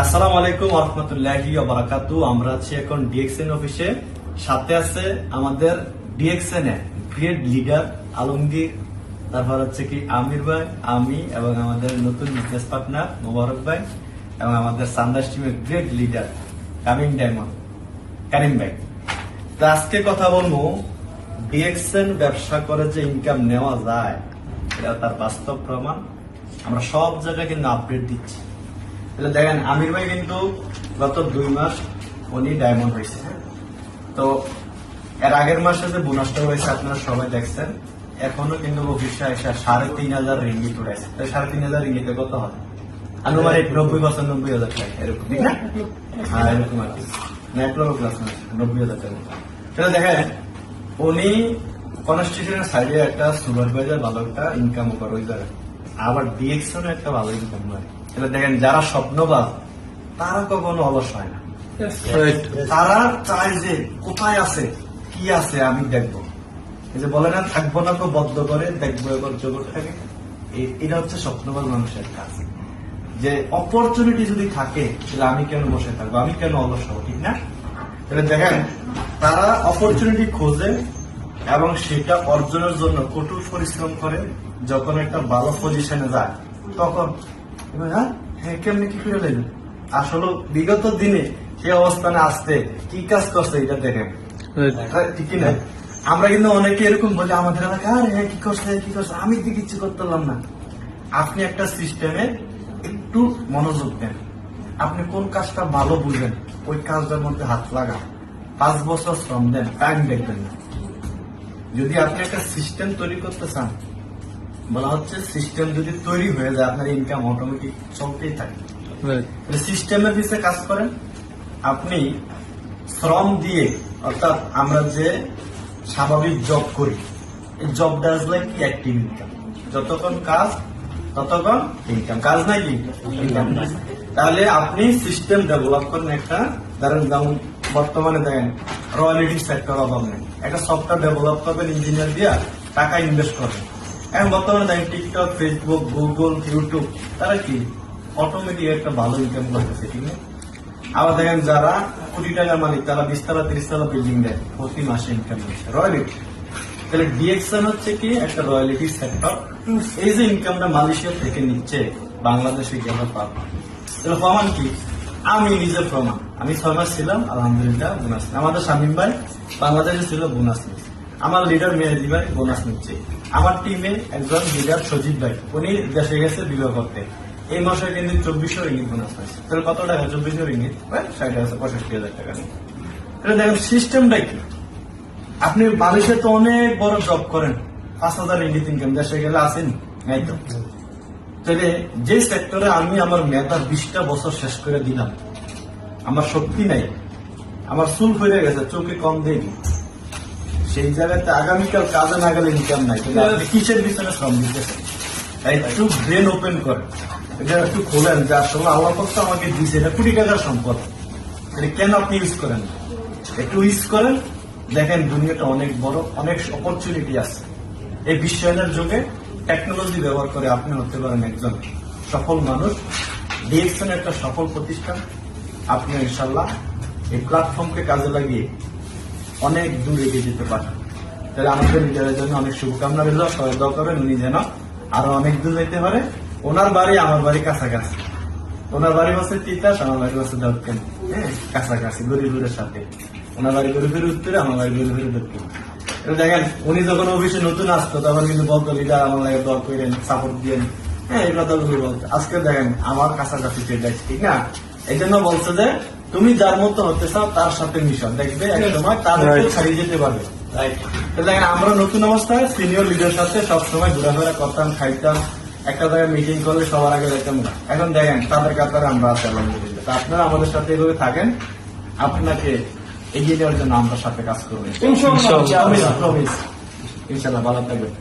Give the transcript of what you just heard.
আসসালামু আলাইকুম ওয়া রাহমাতুল্লাহি ওয়া বারাকাতুহু। আমরা আছি এখন ডিএক্সএন অফিসে। সাথে আছে আমাদের ডিএক্সএন এর গ্রেট লিডার আলমগীর, তারপর হচ্ছে কি আমির ভাই, আমি এবং আমাদের নতুন বিজনেস পার্টনার মোবারক ভাই এবং আমাদের সানরাইজ টিমের গ্রেট লিডার কারিম ভাই। তো আজকে কথা বলবো ডিএক্সএন ব্যবসা করে যে ইনকাম নেওয়া যায় এটা তার বাস্তব প্রমাণ। আমরা সব জায়গায় কিন্তু আপডেট দিচ্ছি। দেখেন আমির ভাই কিন্তু গত 2 মাস উনি ডায়মন্ড হয়েছে। তো এর আগের মাসে যে বোনাসটা হয়েছে আপনারা সবাই দেখছেন। এখনো কিন্তু অফিসে এসে 3,500 রিঙ্গিট উঠেছে। 3,500 রিঙ্গিটে কত হয়? আনুমানিক 90,95,000 টাকা এরকম, ঠিক না? হ্যাঁ, এরকম আর কি। নেটওয়ার্ক ক্লাস 90,000 টাকা। সেটা দেখেন উনি কনস্টিটিউশনের সাইডে একটা সুপারভাইজার ভালো একটা ইনকাম করে ওই জায়গায়, আবার ডিএক্সনে একটা ভালো ইনকাম হয়। তাহলে দেখেন যারা স্বপ্নবাজ তারা কখনো অলস হয় না। তারা চায় যে কোথায় আছে কি আছে আমি দেখবো। এই যে বলে না থাকবো না তো বদ্ধ করে দেখবো এবার জগৎ থাকে। এটা হচ্ছে স্বপ্নবাজ মানুষের কাজ। যে অপরচুনিটি যদি থাকে তাহলে আমি কেন বসে থাকবো, আমি কেন অলস হবো, ঠিক না? তাহলে দেখেন তারা অপরচুনিটি খোঁজে এবং সেটা অর্জনের জন্য কঠোর পরিশ্রম করে। যখন একটা ভালো পজিশনে যায় তখন হ্যাঁ কেমনি কি করে লাগবে। আসলে বিগত দিনে সে অবস্থানে আসতে কি কাজ করছে এটা দেখেন, ঠিক না? আমরা কিন্তু অনেকে এরকম বলি আমাদের এলাকায় হ্যাঁ কি করছে আমি তো কিছু করতে পারলাম না। আপনি একটা সিস্টেমে একটু মনোযোগ দেন, আপনি কোন কাজটা ভালো বুঝেন ওই কাজটার মধ্যে হাত লাগান, 5 বছর শ্রম দেন, টাইম দেখবেন না। যদি আপনি একটা সিস্টেম তৈরি করতে চান, বলা হচ্ছে সিস্টেম যদি তৈরি হয়ে যায় আপনার ইনকাম অটোমেটিক চলতেই থাকে। সিস্টেমের পিছনে কাজ করেন আপনি শ্রম দিয়ে, অর্থাৎ আমরা যে স্বাভাবিক জব করি এই জবটা আসলে কি অ্যাক্টিভ ইনকাম। যতক্ষণ কাজ ততক্ষণ ইনকাম, কাজ নাই কি ইনকাম। তাহলে আপনি সিস্টেম ডেভেলপ করেন একটা, ধরেন যেমন বর্তমানে দেখেন রয়্যালিটি সেক্টর অভাব নেই, একটা সফটওয়্যার ডেভেলপ করবেন ইঞ্জিনিয়ার দিয়ে টাকা ইনভেস্ট করবেন। এখন বর্তমানে দেখেন টিকটক, ফেসবুক, গুগল, ইউটিউব তারা কি অটোমেটিক একটা ভালো ইনকাম করতেছে, ঠিক না? আবার দেখেন যারা কোটি টাকার মালিক তারা 20 তলা 30 তলা বিল্ডিং দেয়, প্রতি মাসে ইনকাম করছে রয়্যালিটি। তাহলে ডিএক্সএন হচ্ছে কি একটা রয়্যালিটি সেক্টর। এই যে ইনকামটা মালয়েশিয়া থেকে নিচ্ছে বাংলাদেশে গেলে পাবো, তাহলে প্রমাণ কি? আমি নিজের প্রমাণ। আমি 6 মাস ছিলাম, আলহামদুলিল্লাহ বোনাস। আমাদের শামীম ভাই বাংলাদেশে ছিল, বোনাস নিচ্ছে। আমার লিডার মেহেদি ভাই বোনাস নিচ্ছে। আমার টিমে একজন লিডার সজিব ভাই, উনি দেশে গেছে বিবাহ করতে। এই মাসে কিন্তু 2400 রিঙ্গিত বোনাস পাইছে। তাহলে কত টাকা? 2400 রিঙ্গিত 65,000 টাকা নেই। তাহলে দেখেন সিস্টেমটা কি। আপনি বাংলাদেশে তো অনেক বড় জব করেন, 5,000 রিঙ্গিত ইনকাম, দেশে গেলে আসেন নাই তো। তাহলে যে সেক্টরে আমি আমার মেধা 20টা বছর শেষ করে দিলাম, আমার শক্তি নাই, আমার চুল ফিরে গেছে, চোখে কম দেয়নি, সেই জায়গাতে আগামীকাল কাজে না গেলে ইনকাম নাই। আপনি কিসের পিছনে শ্রম দিতেছেন? একটু ব্রেন ওপেন করেন, এটা একটু খোলেন যে আসলে আল্লাহ পাক আমাকে দিয়েছে, এটা কোটি টাকার সম্পদ, এটা কেন আপনি ইউজ করেন না? একটু ইউজ করেন, দেখেন দুনিয়াটা অনেক বড়, অনেক অপরচুনিটি আছে। এই বিশ্বায়নের যুগে টেকনোলজি ব্যবহার করে আপনি হতে পারেন একজন সফল মানুষ। ডিএক্সএন একটা সফল প্রতিষ্ঠান। আপনি ইনশাল্লাহ এই প্ল্যাটফর্মকে কাজে লাগিয়ে অনেক দূর এগিয়ে যেতে পারেন। তাহলে আমাদের লিডারের জন্য অনেক শুভকামনা রইল। সবাই দোয়া করেন উনি যেন আরো অনেক দূর যেতে পারে। ওনার বাড়ি আমার বাড়ি কাছাকাছি, ওনার বাড়ি হচ্ছে তিতাস, আমার বাড়ি হচ্ছে দক্ষিণ, হ্যাঁ কাছাকাছি গরিবের সাথে। ওনার বাড়ি গরিবের উত্তরে, আমার বাড়ি গরিবের দক্ষিণ। দেখেন উনি যখন অফিসে নতুন আসতো তখন কিন্তু বলতো লিডার আমার লাগে দর করেন, সাপোর্ট দিয়েন, হ্যাঁ এই কথাগুলো বলতো। আজকে দেখেন আমার কাছাকাছি চলে যাচ্ছে, ঠিক না? এই জন্য বলছে যে তুমি যার মতো হতে চাও তার সাথে মিশন, দেখবে এক সময় তাদের ছাড়িয়ে যেতে পারবে। দেখেন আমরা নতুন অবস্থায় সিনিয়র লিডার সাথে সবসময় ঘোরাফেরা করতাম, খাইতাম, একটা জায়গায় মিটিং করলে সবার আগে দেখতাম না। এখন দেখেন তাদের কাতারে আমরা আছি আলহামদুলিল্লাহ। আপনারা আমাদের সাথে এভাবে থাকেন, আপনাকে এগিয়ে দেওয়ার জন্য আমরা সাথে কাজ করবো ইনশাআল্লাহ। ভালো থাকবেন।